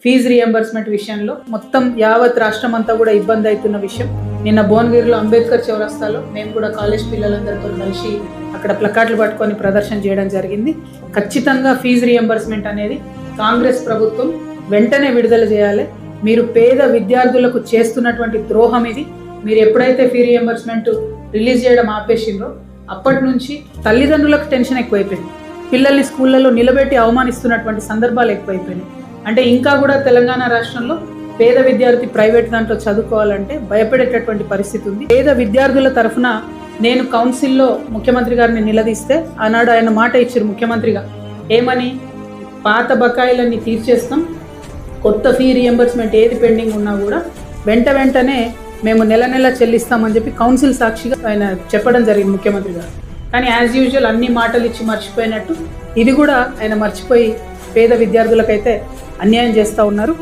Fee reimbursement విషయంలో మొత్తం యావత్ రాష్ట్రం అంతా కూడా ఇబ్బంది అవుతున్న విషయం. నిన్న భువనగిరిలో అంబేద్కర్ చౌరస్తాలో మేము కూడా కాలేజ్ పిల్లలందరితో కలిసి అక్కడ ప్లకార్డులు పట్టుకొని ప్రదర్శన చేయడం జరిగింది. ఖచ్చితంగా ఫీజు రియంబర్స్మెంట్ అనేది కాంగ్రెస్ ప్రభుత్వం వెంటనే విడుదల చేయాలి. మీరు పేద విద్యార్థులకు చేస్తున్నటువంటి ద్రోహం ఇది. మీరు ఎప్పుడైతే ఫీ రియంబర్స్మెంట్ రిలీజ్ చేయడం ఆపేసిండ్రో అప్పటి నుంచి తల్లిదండ్రులకు టెన్షన్ ఎక్కువైపోయింది. పిల్లల్ని స్కూళ్ళలో నిలబెట్టి అవమానిస్తున్నటువంటి సందర్భాలు ఎక్కువైపోయినాయి. అంటే ఇంకా కూడా తెలంగాణ రాష్ట్రంలో పేద విద్యార్థి ప్రైవేట్ దాంట్లో చదువుకోవాలంటే భయపడేటటువంటి పరిస్థితి ఉంది. పేద విద్యార్థుల తరఫున నేను కౌన్సిల్లో ముఖ్యమంత్రి గారిని నిలదీస్తే ఆనాడు ఆయన మాట ఇచ్చారు ముఖ్యమంత్రిగా, ఏమని, పాత బకాయిలన్నీ తీర్చేస్తాం, కొత్త ఫీ రియంబర్స్మెంట్ ఏది పెండింగ్ ఉన్నా కూడా వెంటనే మేము నెల నెల చెల్లిస్తామని చెప్పి కౌన్సిల్ సాక్షిగా ఆయన చెప్పడం జరిగింది ముఖ్యమంత్రి గారు. కానీ యాజ్ యూజువల్ అన్ని మాటలు ఇచ్చి మర్చిపోయినట్టు ఇది కూడా ఆయన మర్చిపోయి పేద విద్యార్థులకైతే అన్యాయం చేస్తూ ఉన్నారు.